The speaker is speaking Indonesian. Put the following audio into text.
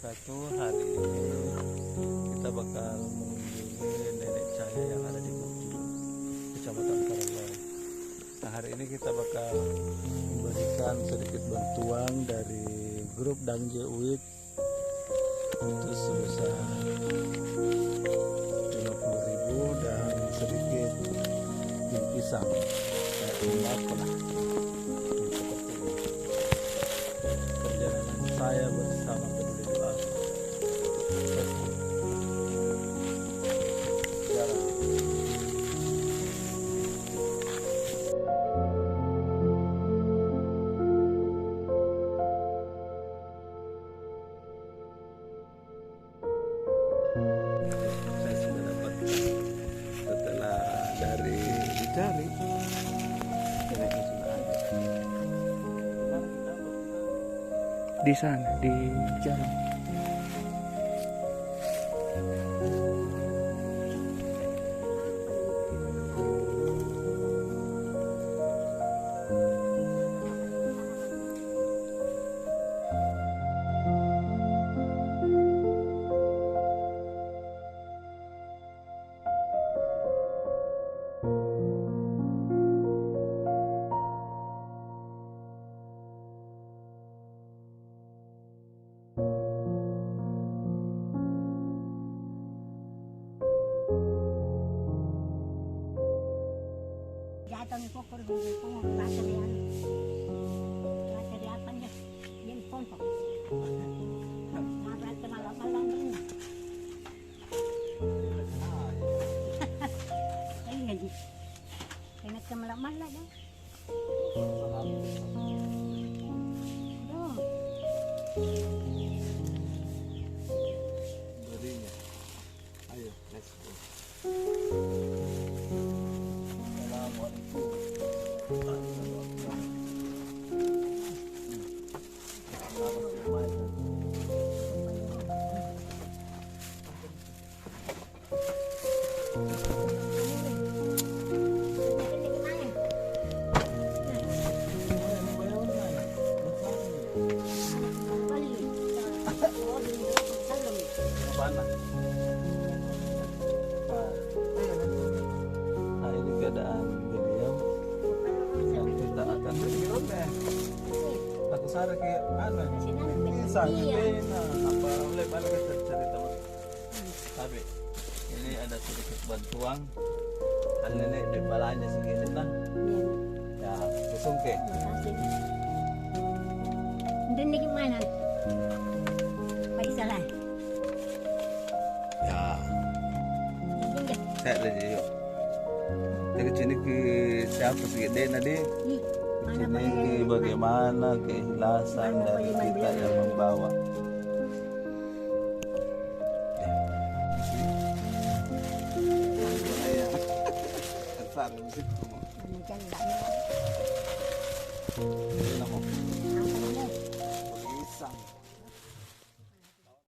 wabarakatuh. Hari ini kita bakal mengunjungi nenek saya yang ada di Buju, Kecamatan Karangloy. Nah, hari ini kita bakal memberikan sedikit bantuan dari grup Dangje Uit itu sebesar 50.000 dan sedikit bingkisan kayak sembako lah. Perjalanan saya bersama Peduli Doa. Jalan. Saya sudah dapat setelah dari dicari neneknya sudah ada. Di sana, di jalan. Jatuh ni pokok dulu, pokok baterian, bateri apa ni? Yang pompa. Mabrat malam-malam ni. Ini lagi. Kena ke malam-malam dah. Berinya. Ayo, let's go. Nah, ini keadaan beliau yang kita akan aku sarah ke anu pisang apa boleh balik kita cerita tapi ini ada sedikit bantuan kan ini di balanya segini lah ya langsung ke Ini gimana? Paisalah. ya saya ada yuk jadi sini ke siapa segede nadi ini bagaimana keikhlasan dari kita yang membawa. Macam tak